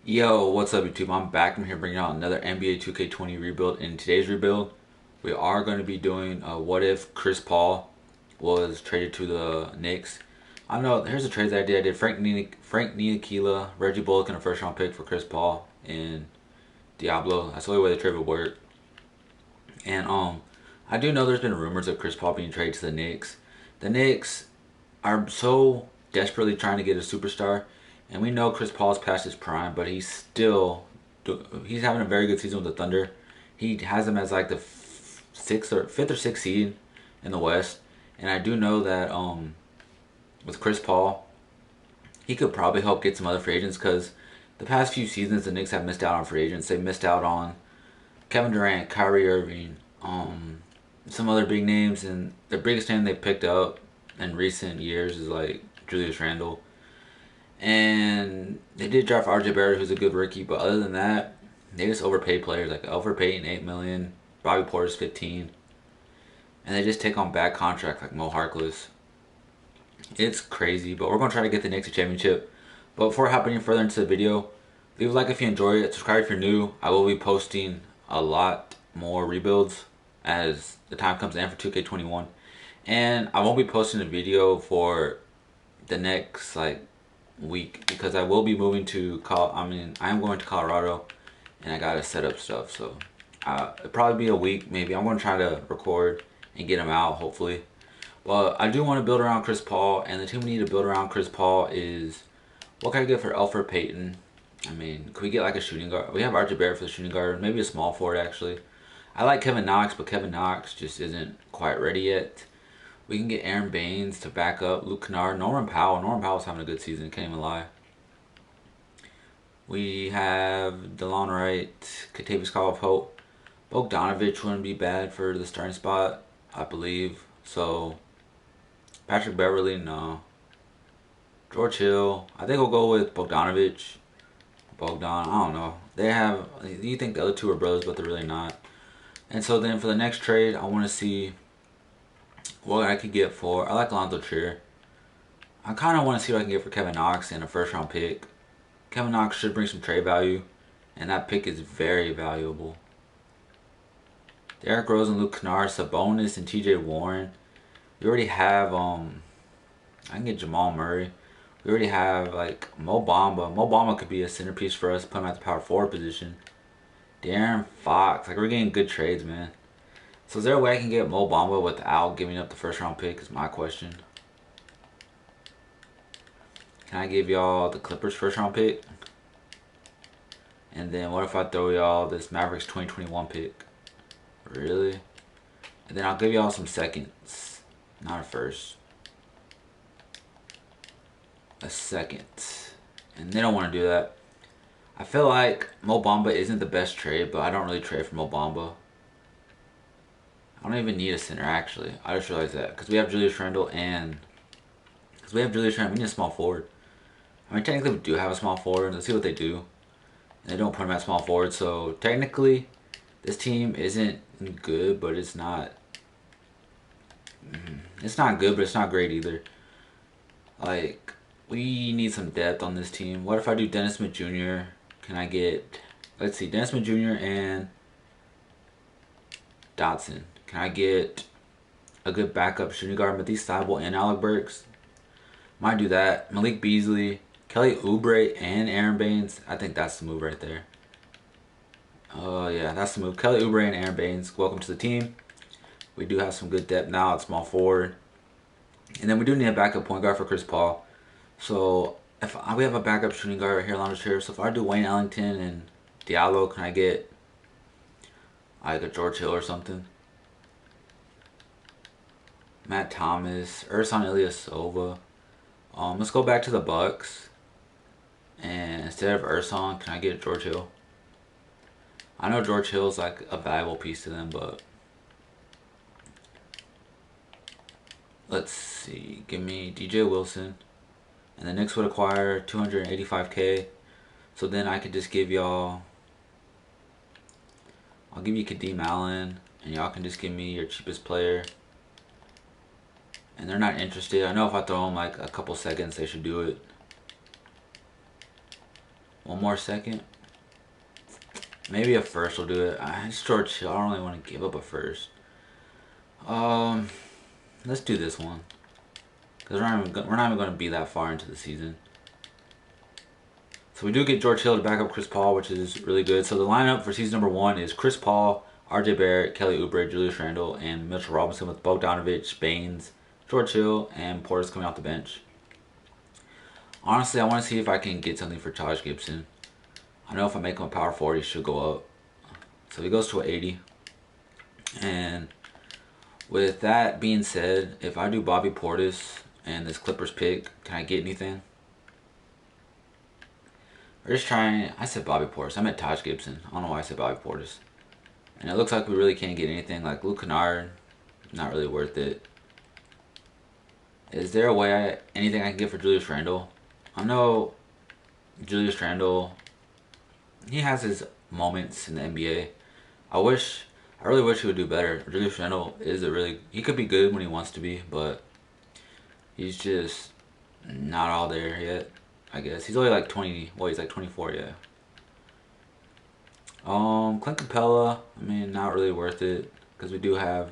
Yo, what's up YouTube? I'm back. I'm here bringing out another NBA 2K20 rebuild. In today's rebuild, we are going to be doing what if Chris Paul was traded to the Knicks. I know, here's a trade that I did. I did Frank Ntilikina, Reggie Bullock, and a first round pick for Chris Paul and Diablo. That's the only way the trade would work. And I do know there's been rumors of Chris Paul being traded to the Knicks. The Knicks are so desperately trying to get a superstar, and we know Chris Paul's past his prime, but he's having a very good season with the Thunder. He has them as like the fifth or sixth seed in the West, and I do know that with Chris Paul, he could probably help get some other free agents because the past few seasons the Knicks have missed out on free agents. They missed out on Kevin Durant, Kyrie Irving, some other big names, and the biggest name they picked up in recent years is like Julius Randle. And they did draft RJ Barrett, who's a good rookie, but other than that, they just overpaid players like Elfrid Payton, $8 million, Bobby Portis, 15, and they just take on bad contracts like Mo Harkless. It's crazy, but we're gonna try to get the Knicks a championship. But before hopping any further into the video, leave a like if you enjoy it. Subscribe if you're new. I will be posting a lot more rebuilds as the time comes in for 2K21, and I won't be posting a video for the next like week because I will be moving to I am going to Colorado, and I gotta set up stuff. So it'll probably be a week maybe. I'm gonna try to record and get them out hopefully. But I do want to build around Chris Paul, and the team we need to build around Chris Paul is what can I get for Elfrid Payton? I mean, could we get like a shooting guard? We have RJ Barrett for the shooting guard, maybe a small forward actually. I like Kevin Knox, but Kevin Knox just isn't quite ready yet. We can get Aaron Baines to back up Luke Kennard, Norman Powell. Norman Powell's having a good season, can't even lie. We have DeLon Wright, Kentavious Caldwell-Pope. Bogdanovich wouldn't be bad for the starting spot, I believe. So, Patrick Beverly, no. George Hill, I think we'll go with Bogdanovich. Bogdan, I don't know. You think the other two are brothers, but they're really not. And so then for the next trade, I want to see what I could get for. I like Lonzo Trier. I kind of want to see what I can get for Kevin Knox and a first round pick. Kevin Knox should bring some trade value, and that pick is very valuable. Derrick Rose and Luke Kennard, Sabonis and TJ Warren. We already have I can get Jamal Murray. We already have like Mo Bamba. Mo Bamba could be a centerpiece for us, put him at the power forward position. De'Aaron Fox. Like, we're getting good trades, man. So is there a way I can get Mo Bamba without giving up the first round pick is my question. Can I give y'all the Clippers first round pick? And then what if I throw y'all this Mavericks 2021 pick? Really? And then I'll give y'all some seconds. Not a first. A second. And they don't want to do that. I feel like Mo Bamba isn't the best trade, but I don't really trade for Mo Bamba. I don't even need a center, actually. I just realized that. Because we have Julius Randle we need a small forward. I mean, technically we do have a small forward. Let's see what they do. And they don't put him at small forward. So, technically, this team isn't good, but it's not... It's not good, but it's not great either. Like, we need some depth on this team. What if I do Dennis Smith Jr.? Can I get... Let's see, Dennis Smith Jr. and Dotson. Can I get a good backup shooting guard? Matisse Thybulle and Alec Burks. Might do that. Malik Beasley, Kelly Oubre, and Aaron Baines. I think that's the move right there. Oh, yeah, that's the move. Kelly Oubre and Aaron Baines. Welcome to the team. We do have some good depth now at small forward. And then we do need a backup point guard for Chris Paul. So, we have a backup shooting guard right here, Lonzo Trier. So, if I do Wayne Ellington and Diallo, can I get like a George Hill or something? Matt Thomas, Ersan Ilyasova. Let's go back to the Bucks. And instead of Ersan, can I get George Hill? I know George Hill's like a valuable piece to them, but let's see. Give me DJ Wilson. And the Knicks would acquire $285K. So then I could just give y'all... I'll give you Kadeem Allen. And y'all can just give me your cheapest player. And they're not interested. I know if I throw them like a couple seconds, they should do it. One more second. Maybe a first will do it. It's George Hill. I don't really want to give up a first. Let's do this one. Because we're not even going to be that far into the season. So we do get George Hill to back up Chris Paul, which is really good. So the lineup for season number 1 is Chris Paul, RJ Barrett, Kelly Oubre, Julius Randle, and Mitchell Robinson with Bogdanovich, Baines, George Hill, and Portis coming off the bench. Honestly, I want to see if I can get something for Taj Gibson. I know if I make him a power forward, he should go up. So he goes to an 80. And with that being said, if I do Bobby Portis and this Clippers pick, can I get anything? We're just trying. I said Bobby Portis. I meant Taj Gibson. I don't know why I said Bobby Portis. And it looks like we really can't get anything. Like Luke Kennard, not really worth it. Is there a way anything I can get for Julius Randle? I know Julius Randle, he has his moments in the NBA. I really wish he would do better. Julius Randle he could be good when he wants to be, but he's just not all there yet. I guess he's only like 20. Well, he's like 24, yeah. Clint Capella, I mean, not really worth it because we do have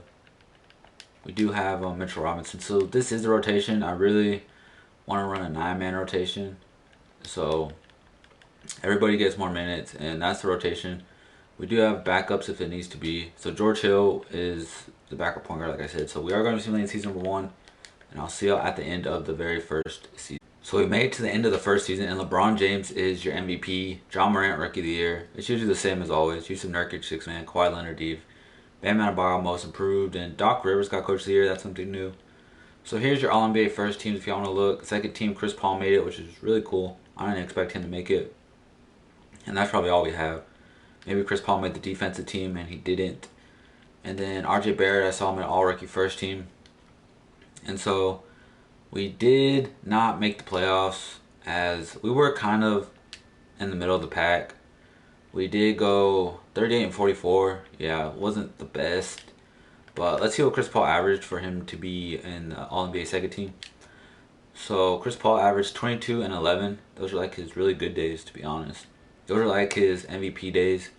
Mitchell Robinson. So this is the rotation. I really want to run a 9-man rotation, so everybody gets more minutes, and that's the rotation. We do have backups if it needs to be. So George Hill is the backup point guard, like I said. So we are going to be simulating season number 1, and I'll see you at the end of the very first season. So we made it to the end of the first season, and LeBron James is your MVP. John Morant, Rookie of the Year. It's usually the same as always. Yusuf Nurkic, 6-man. Kawhi Leonard, Div. Bam Adebayo, Most Improved. And Doc Rivers got Coach of the Year. That's something new. So here's your All-NBA first teams if y'all want to look. Second team, Chris Paul made it, which is really cool. I didn't expect him to make it. And that's probably all we have. Maybe Chris Paul made the defensive team, and he didn't. And then RJ Barrett, I saw him in All-Rookie first team. And so we did not make the playoffs, as we were kind of in the middle of the pack. We did go 38-44. Yeah, it wasn't the best. But let's see what Chris Paul averaged for him to be in the All-NBA second team. So Chris Paul averaged 22 and 11. Those are like his really good days, to be honest. Those are like his MVP days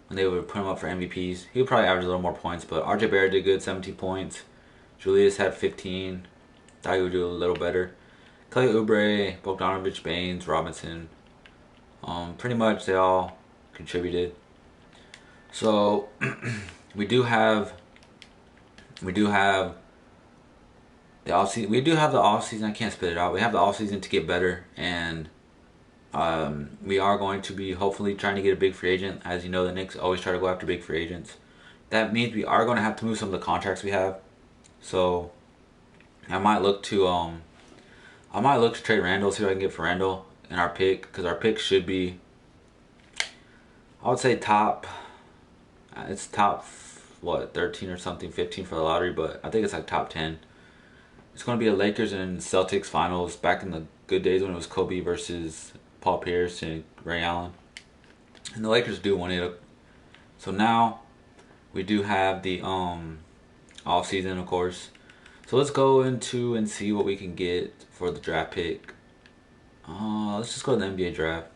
when they would put him up for MVPs. He would probably average a little more points, but RJ Barrett did good, 17 points. Julius had 15. Thought he would do a little better. Kelly Oubre, Bogdanovich, Baines, Robinson. Pretty much they all contributed. So we do have the offseason. We do have the offseason. I can't spit it out. We have the offseason to get better, and we are going to be hopefully trying to get a big free agent. As you know, the Knicks always try to go after big free agents. That means we are going to have to move some of the contracts we have. So I might look to trade Randle, see what I can get for Randle in our pick, because our pick should be, I would say top. It's top 13 or something, 15 for the lottery, but I think it's like top 10. It's going to be a Lakers and Celtics finals back in the good days when it was Kobe versus Paul Pierce and Ray Allen, and the Lakers do win it. So now we do have the off season, of course. So let's go into and see what we can get for the draft pick. Let's just go to the NBA draft.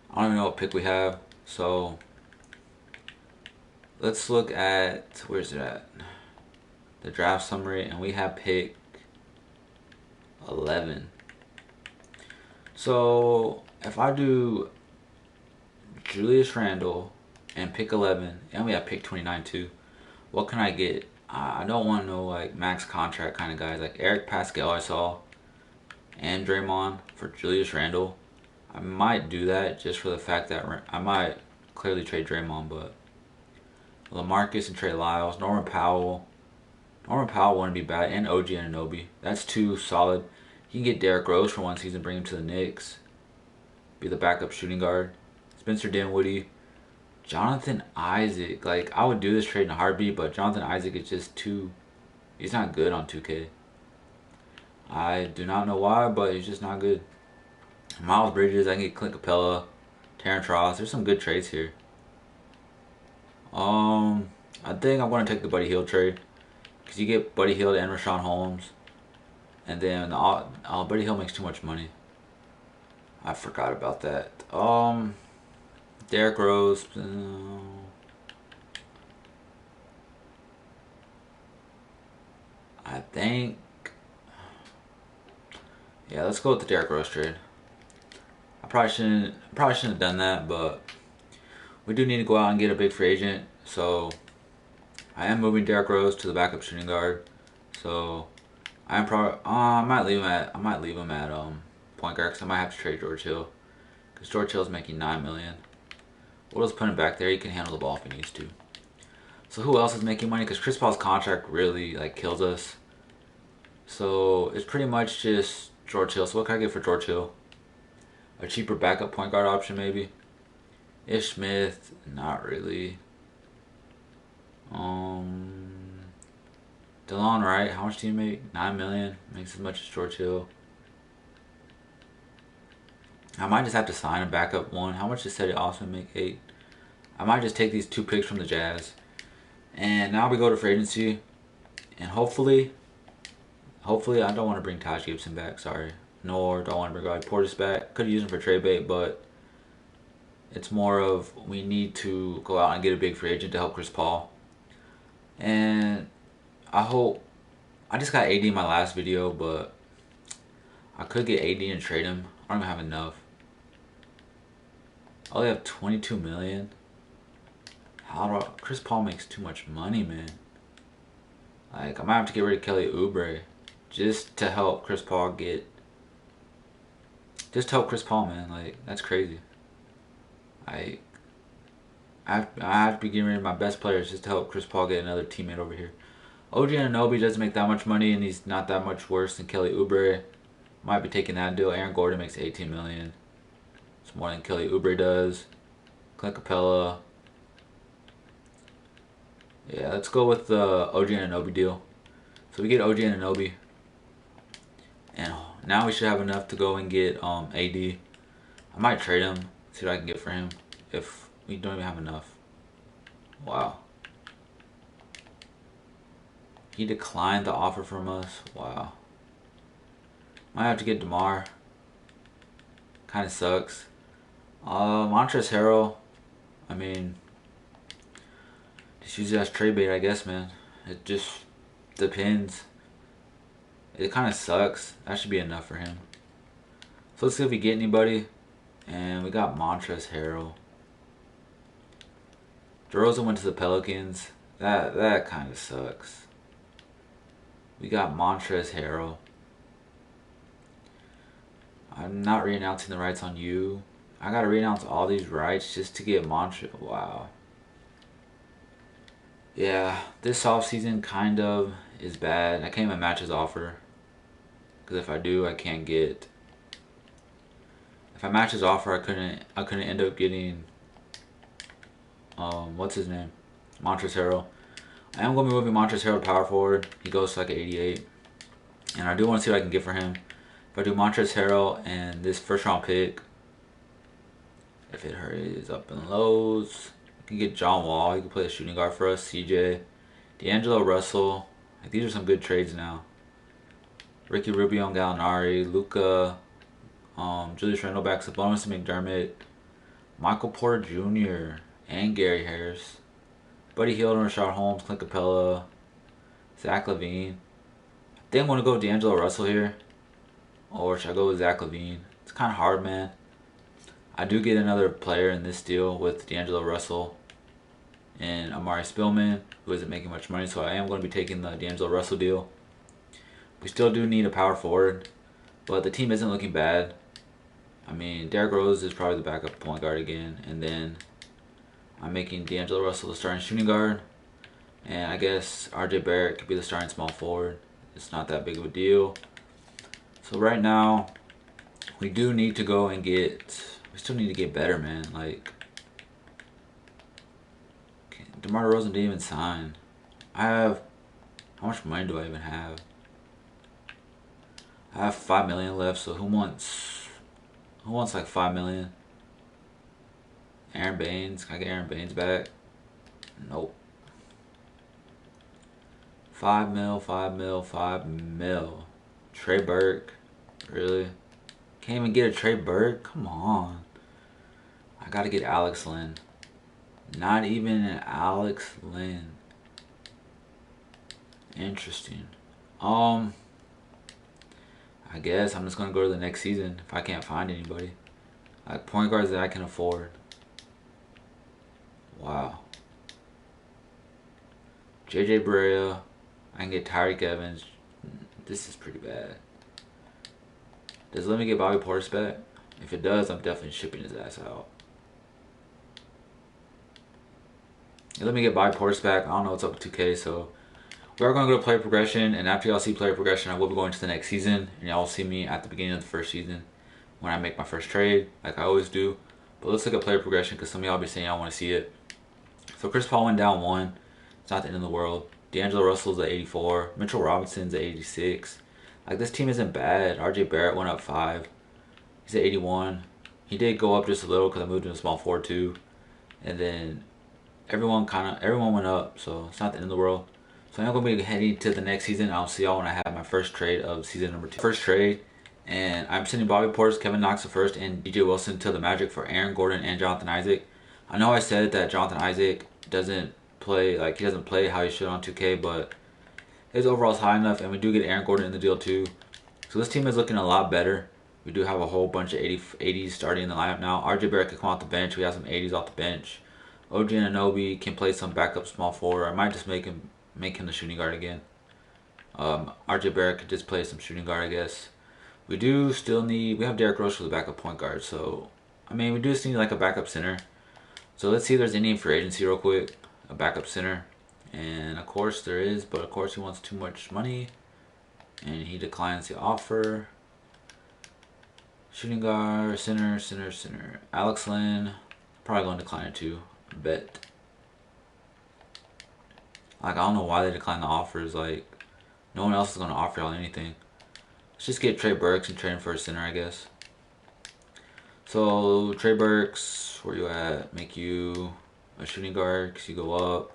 I don't even know what pick we have. So let's look at, where's it at? The draft summary, and we have pick 11. So if I do Julius Randle and pick 11, and we have pick 29 too, what can I get? I don't want no like max contract kind of guys like Eric Pascal I saw, and Draymond for Julius Randle. I might do that just for the fact that I might clearly trade Draymond, but LaMarcus and Trey Lyles, Norman Powell wouldn't be bad, and OG Anunoby. That's two solid. You can get Derrick Rose for one season, bring him to the Knicks, be the backup shooting guard. Spencer Dinwiddie. Jonathan Isaac, like I would do this trade in a heartbeat, but Jonathan Isaac is just he's not good on 2K. I do not know why, but he's just not good. Miles Bridges, I can get Clint Capella, Terrence Ross. There's some good trades here. I think I'm going to take the Buddy Hield trade, because you get Buddy Hield and Rashawn Holmes, and then Buddy Hield makes too much money. I forgot about that. Derrick Rose. I think. Yeah, let's go with the Derrick Rose trade. I probably shouldn't have done that, but we do need to go out and get a big free agent. So I am moving Derrick Rose to the backup shooting guard. So I am probably I might leave him at point guard because I might have to trade George Hill because George Hill's making $9 million. We'll just put him back there. He can handle the ball if he needs to. So who else is making money? Because Chris Paul's contract really kills us. So it's pretty much just George Hill. So what can I get for George Hill? A cheaper backup point guard option maybe. Ish Smith, not really. DeLon Wright, how much do you make? $9 million. Makes as much as George Hill. I might just have to sign a backup one. How much does Cedi Osman make? 8. I might just take these 2 picks from the Jazz. And now we go to free agency. And hopefully I don't want to bring Taj Gibson back, sorry. Nor do I want to bring Portis back. Could use him for trade bait, but it's more of we need to go out and get a big free agent to help Chris Paul. And I just got AD in my last video, but I could get AD and trade him. I don't even have enough. I only have $22 million. Chris Paul makes too much money, man. I might have to get rid of Kelly Oubre just to help Chris Paul man. That's crazy. I have to be getting rid of my best players just to help Chris Paul get another teammate over here. OG Anunoby doesn't make that much money, and he's not that much worse than Kelly Oubre. Might be taking that deal. Aaron Gordon makes $18 million. It's more than Kelly Oubre does. Clint Capella. Yeah, let's go with the OG Anunoby deal. So we get OG Anunoby. And now we should have enough to go and get AD. I might trade him, see what I can get for him if we don't even have enough. Wow. He declined the offer from us. Wow. Might have to get DeMar. Kind of sucks. Montrezl Harrell. I mean, just use it as trade bait, I guess, man. It just depends. It kind of sucks. That should be enough for him. So let's see if we get anybody. And we got Montrezl Harrell. DeRozan went to the Pelicans. That kind of sucks. We got Montrezl Harrell. I'm not re-announcing the rights on you. I gotta re-announce all these rights just to get Montrezl. Wow. Yeah, this offseason kind of is bad. I can't even match his offer. Because if I do, I can't get... If I match his offer, I couldn't end up getting... what's his name? Montrezl Harrell. I am going to be moving Montrezl Harrell to power forward. He goes to an 88. And I do want to see what I can get for him. If I do Montrezl Harrell and this first round pick, if it hurries up and lows, I can get John Wall. He can play a shooting guard for us. CJ. D'Angelo Russell. These are some good trades now. Ricky Rubio and Gallinari. Luka. Julius Randle back. Sabonis and McDermott. Michael Porter Jr. and Gary Harris. Buddy Hield and Rashard Holmes. Clint Capella. Zach LaVine. I think I'm going to go with D'Angelo Russell here. Or should I go with Zach LaVine? It's kind of hard, man. I do get another player in this deal with D'Angelo Russell and Amari Spillman, who isn't making much money, so I am going to be taking the D'Angelo Russell deal. We still do need a power forward, but the team isn't looking bad. I mean, Derrick Rose is probably the backup point guard again, and then I'm making D'Angelo Russell the starting shooting guard, and I guess RJ Barrett could be the starting small forward. It's not that big of a deal. So right now, we do need to go and get... We still need to get better, man. DeMar DeRozan didn't even sign. How much money do I even have? I have $5 million left, so who wants like $5 million? Aaron Baines. Can I get Aaron Baines back? Nope. 5 mil. Trey Burke. Really? Can't even get a Trey Burke? Come on. I gotta get Alex Lynn. Not even an Alex Lynn. Interesting. I guess I'm just gonna go to the next season if I can't find anybody. Like point guards that I can afford. Wow. JJ Barea. I can get Tyreek Evans. This is pretty bad. Does it let me get Bobby Portis back? If it does, I'm definitely shipping his ass out. Let me get Bobby Portis back. I don't know what's up with 2K, so we are going to go to player progression, and after y'all see player progression, I will be going to the next season, and y'all will see me at the beginning of the first season when I make my first trade, like I always do. But let's look at player progression, because some of y'all be saying y'all want to see it. So Chris Paul went down 1. It's not the end of the world. D'Angelo Russell's at 84. Mitchell Robinson's at 86. Like, this team isn't bad. RJ Barrett went up 5. He's at 81. He did go up just a little because I moved him to small 4 too. And then everyone went up, so it's not the end of the world. So I'm going to be heading to the next season. I'll see y'all when I have my first trade of season number 2. First trade, and I'm sending Bobby Portis, Kevin Knox the first, and DJ Wilson to the Magic for Aaron Gordon and Jonathan Isaac. I know I said that Jonathan Isaac doesn't play how he should on 2K, but his overall is high enough, and we do get Aaron Gordon in the deal too. So this team is looking a lot better. We do have a whole bunch of 80s starting in the lineup now. RJ Barrett can come off the bench. We have some 80s off the bench. OG Anunoby can play some backup small forward. I might just make him the shooting guard again. RJ Barrett could just play some shooting guard, I guess. We have Derrick Rose for the backup point guard. So, I mean, we do just need like a backup center. So let's see if there's any for agency real quick. A backup center. And of course there is, but of course he wants too much money. And he declines the offer. Shooting guard, center. Alex Lynn, probably going to decline it too. Bet. Like, I don't know why they decline the offers. Like, no one else is going to offer y'all anything. Let's just get Trey Burks and trade him for a center, I guess. So, Trey Burks, where you at? Make you a shooting guard because you go up.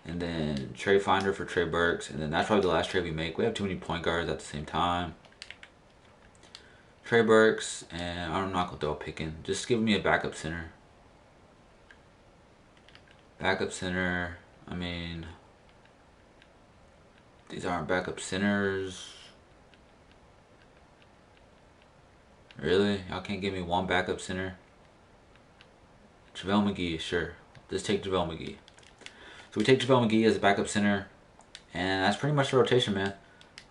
And then trade finder for Trey Burks. And then that's probably the last trade we make. We have too many point guards at the same time. Trey Burks, and I'm not going to throw a pick in. Just give me a backup center. Backup center, I mean, these aren't backup centers. Really? Y'all can't give me one backup center? JaVale McGee, sure. Let's take JaVale McGee. So we take JaVale McGee as a backup center. And that's pretty much the rotation, man.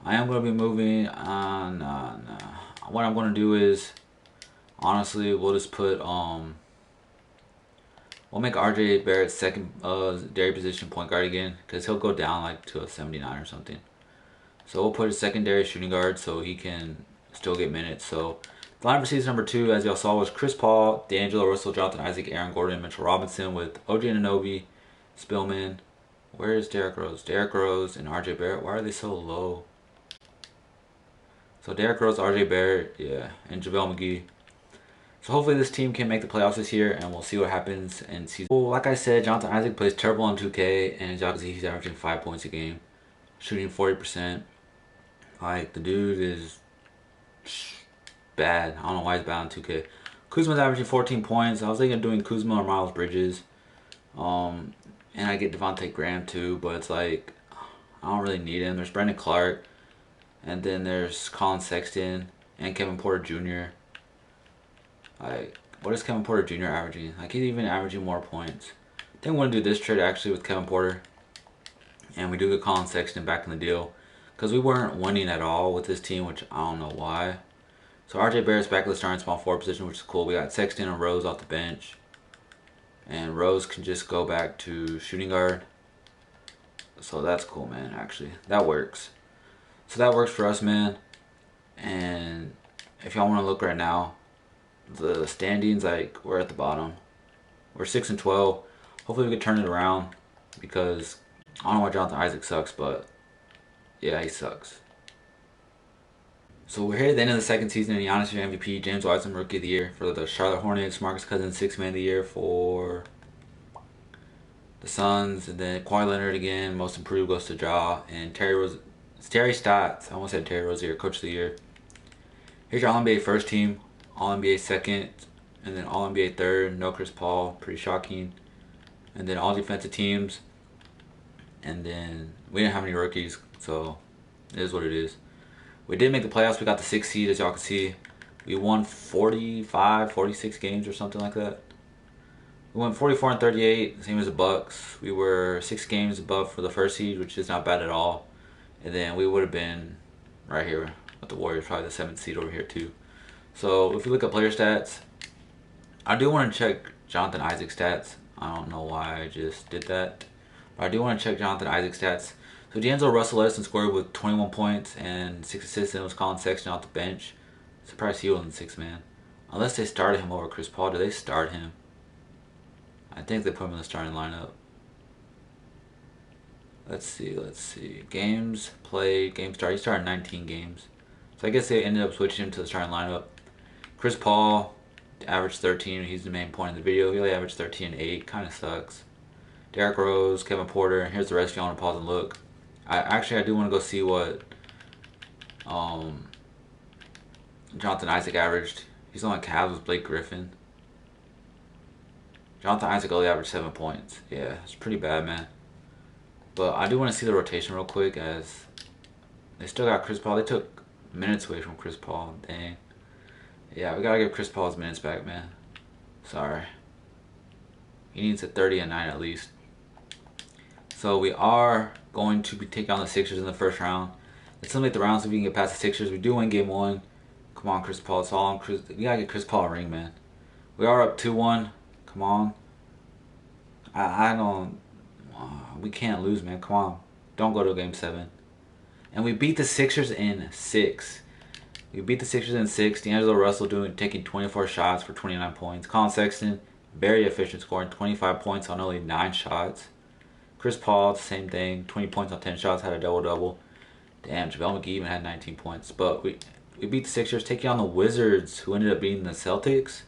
I am going to be moving on. What I'm going to do is, honestly, we'll just put, we'll make RJ Barrett secondary position point guard again. Because he'll go down like to a 79 or something. So we'll put a secondary shooting guard so he can still get minutes. So the line for season number 2, as y'all saw, was Chris Paul, D'Angelo Russell, Jonathan Isaac, Aaron Gordon, and Mitchell Robinson with OG Anunoby, Spillman. Where is Derrick Rose? Derrick Rose and RJ Barrett. Why are they so low? So Derrick Rose, RJ Barrett, yeah, and JaVale McGee. So hopefully this team can make the playoffs this year, and we'll see what happens in season. Well, like I said, Jonathan Isaac plays terrible on 2K, and as y'all can see, he's averaging 5 points a game, shooting 40%. Like, the dude is bad. I don't know why he's bad on 2K. Kuzma's averaging 14 points. I was thinking of doing Kuzma or Miles Bridges. And I get Devontae Graham too, but it's like, I don't really need him. There's Brandon Clark. And then there's Colin Sexton and Kevin Porter Jr. Like, what is Kevin Porter Jr. averaging? Like, he's even averaging more points. I think I'm going to do this trade actually with Kevin Porter. And we do get Colin Sexton back in the deal. Because we weren't winning at all with this team, which I don't know why. So RJ Barrett's back at the starting small forward position, which is cool. We got Sexton and Rose off the bench. And Rose can just go back to shooting guard. So that's cool, man, actually. That works. So that works for us, man. And if y'all want to look right now, the standings, like, we're at the bottom. We're 6-12. Hopefully we can turn it around, because I don't know why Jonathan Isaac sucks, but yeah, he sucks. So we're here at the end of the second season, and Giannis your MVP, James Wiseman Rookie of the Year for the Charlotte Hornets, Marcus Cousins 6th Man of the Year for the Suns, and then Kawhi Leonard again, Most Improved goes to Ja, and Terry Stotts, I almost said Terry Rozier, Coach of the Year. Here's your All-NBA first team, All-NBA second, and then All-NBA third. No Chris Paul, pretty shocking. And then all defensive teams. And then we didn't have any rookies, so it is what it is. We did make the playoffs. We got the 6th seed, as y'all can see. We won 45, 46 games or something like that. We went 44 and 38, same as the Bucks. We were 6 games above for the first seed, which is not bad at all. And then we would have been right here with the Warriors, probably the 7th seed over here too. So if you look at player stats, I do want to check Jonathan Isaac's stats. I don't know why I just did that, but I do want to check Jonathan Isaac's stats. So D'Angelo Russell led us in scored with 21 points and 6 assists, and it was Colin Sexton off the bench. Surprised he wasn't 6 man. Unless they started him over Chris Paul. Did they start him? I think they put him in the starting lineup. Let's see. Games played, game started. He started 19 games. So I guess they ended up switching him to the starting lineup. Chris Paul averaged 13. He's the main point in the video. He only averaged 13 and 8. Kind of sucks. Derrick Rose, Kevin Porter. Here's the rest if you want to pause and look. I do want to go see what Jonathan Isaac averaged. He's on the Cavs with Blake Griffin. Jonathan Isaac only averaged 7 points. Yeah, it's pretty bad, man. But I do want to see the rotation real quick, as they still got Chris Paul. They took minutes away from Chris Paul. Dang. Yeah, we gotta give Chris Paul his minutes back, man. Sorry. He needs a 30 and 9 at least. So we are going to be taking on the Sixers in the first round. Let's eliminate the rounds so we can get past the Sixers. We do win game 1. Come on, Chris Paul. It's all on Chris. We gotta get Chris Paul a ring, man. We are up 2-1. Come on. I don't. We can't lose, man. Come on. Don't go to game 7. And we beat the Sixers in 6. We beat the Sixers in 6. D'Angelo Russell taking 24 shots for 29 points. Colin Sexton, very efficient, scoring 25 points on only 9 shots. Chris Paul, same thing. 20 points on 10 shots, had a double-double. Damn, JaVale McGee even had 19 points. But we beat the Sixers, taking on the Wizards, who ended up beating the Celtics.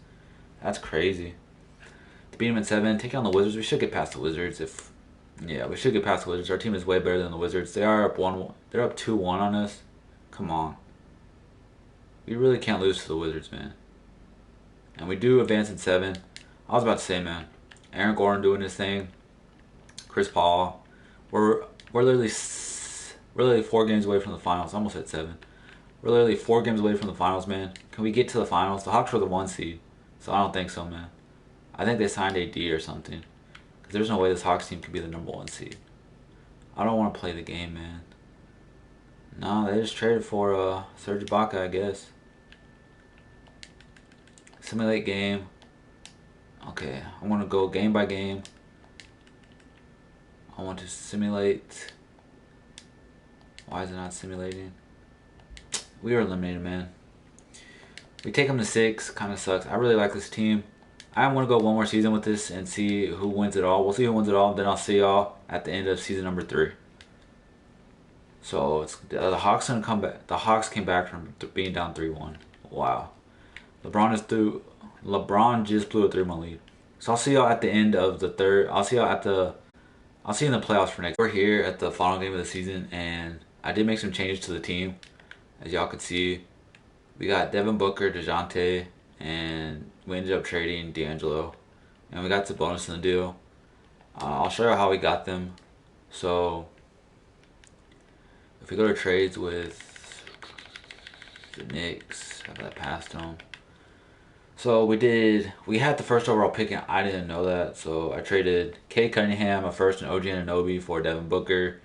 That's crazy. To beat them in 7, taking on the Wizards. We should get past the Wizards. We should get past the Wizards. Our team is way better than the Wizards. They are up 1. They're up 2-1 on us. Come on. We really can't lose to the Wizards, man. And we do advance in 7. I was about to say, man, Aaron Gordon doing his thing. Chris Paul. We're literally 4 games away from the finals. I almost said 7. We're literally 4 games away from the finals, man. Can we get to the finals? The Hawks were the 1 seed, so I don't think so, man. I think they signed AD or something, because there's no way this Hawks team could be the number 1 seed. I don't want to play the game, man. No, they just traded for Serge Ibaka, I guess. Simulate game. Okay, I want to go game by game. I want to simulate. Why is it not simulating? We are eliminated, man. We take them to 6. Kind of sucks. I really like this team. I want to go one more season with this and see who wins it all. We'll see who wins it all. Then I'll see y'all at the end of season number 3. So it's the Hawks gonna come back. The Hawks came back from being down 3-1. Wow. LeBron just blew a 3-1 lead. So I'll see y'all at the end of the 3rd. I'll see you in the playoffs for next. We're here at the final game of the season, and I did make some changes to the team. As y'all can see, we got Devin Booker, DeJounte, and we ended up trading D'Angelo. And we got the bonus in the deal. I'll show you how we got them. So if we go to trades with the Knicks, have that past them. So we had the first overall pick, and I didn't know that. So I traded Kay Cunningham, a first, and OG Anunoby for Devin Booker.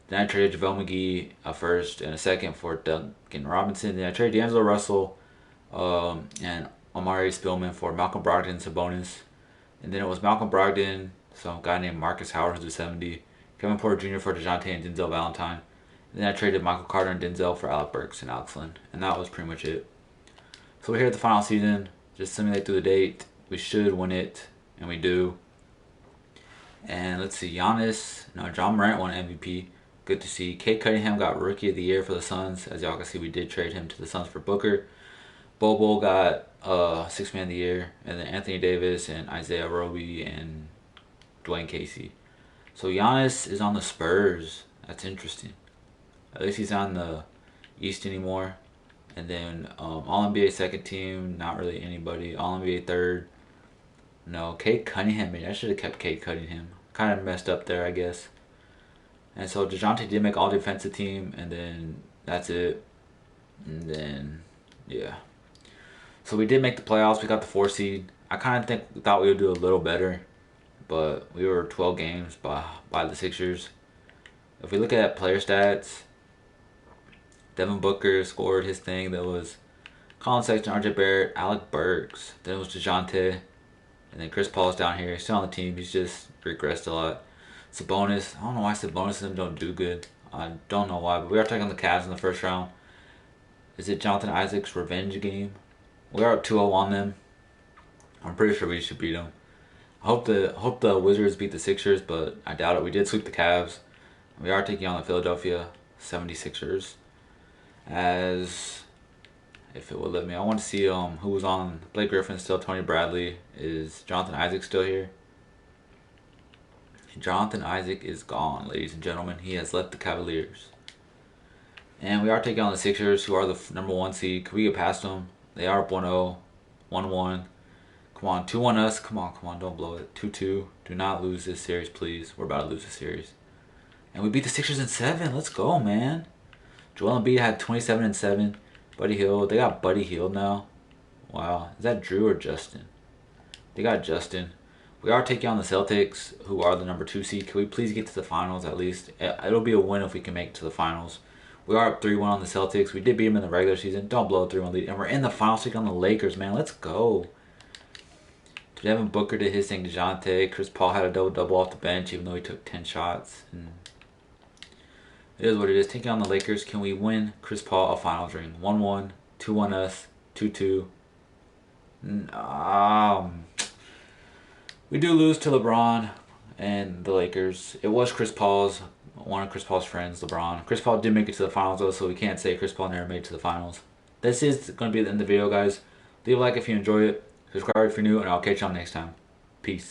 Then I traded JaVale McGee, a first and a second, for Duncan Robinson. Then I traded D'Angelo Russell and Amari Spillman for Malcolm Brogdon and Sabonis. And then it was Malcolm Brogdon, some guy named Marcus Howard, who's a 70. Kevin Porter Jr. for DeJounte and Denzel Valentine. And then I traded Michael Carter and Denzel for Alec Burks and Alex Len. And that was pretty much it. So we're here at the final season. Just simulate through the date. We should win it, and we do. And let's see, John Morant won MVP. Good to see. Kate Cunningham got Rookie of the Year for the Suns. As y'all can see, we did trade him to the Suns for Booker. Bobo got 6th Man of the Year, and then Anthony Davis and Isaiah Roby and Dwayne Casey. So Giannis is on the Spurs. That's interesting. At least he's on the East anymore. And then All NBA second team, not really anybody. All NBA third, no. Kate Cunningham, man, I should have kept Kate Cunningham. Kind of messed up there, I guess. And so DeJounte did make all defensive team, and then that's it. And then, yeah. So we did make the playoffs. We got the 4 seed. I kind of thought we would do a little better, but we were 12 games by the Sixers. If we look at player stats, Devin Booker scored his thing. That was Colin Sexton, RJ Barrett, Alec Burks. Then it was DeJounte. And then Chris Paul's down here. He's still on the team. He's just regressed a lot. Sabonis. I don't know why Sabonis and them don't do good. I don't know why. But we are taking the Cavs in the first round. Is it Jonathan Isaac's revenge game? We are up 2-0 on them. I'm pretty sure we should beat them. I hope the Wizards beat the Sixers, but I doubt it. We did sweep the Cavs. We are taking on the Philadelphia 76ers. As if it would let me, I want to see who was on. Blake Griffin still, Tony Bradley. Is Jonathan Isaac still here? Jonathan Isaac is gone, ladies and gentlemen. He has left the Cavaliers. And we are taking on the Sixers, who are the number 1 seed. Can we get past them? They are up 1-0, 1-1. Come on, 2-1 us. Come on, don't blow it. 2-2. Do not lose this series, please. We're about to lose this series. And we beat the Sixers in 7. Let's go, man. Joel Embiid had 27 and 7. Buddy Hield. They got Buddy Hield now. Wow. Is that Drew or Justin? They got Justin. We are taking on the Celtics, who are the number 2 seed. Can we please get to the finals at least? It'll be a win if we can make it to the finals. We are up 3-1 on the Celtics. We did beat them in the regular season. Don't blow a 3-1 lead. And we're in the finals taking on the Lakers, man. Let's go. Devin Booker did his thing. DeJounte. Chris Paul had a double-double off the bench, even though he took 10 shots. And it is what it is. Taking on the Lakers. Can we win Chris Paul a finals ring? 1-1, 2-1 us, 2-2. We do lose to LeBron and the Lakers. It was one of Chris Paul's friends, LeBron. Chris Paul did make it to the finals, though, so we can't say Chris Paul never made it to the finals. This is going to be the end of the video, guys. Leave a like if you enjoy it. Subscribe if you're new, and I'll catch you on next time. Peace.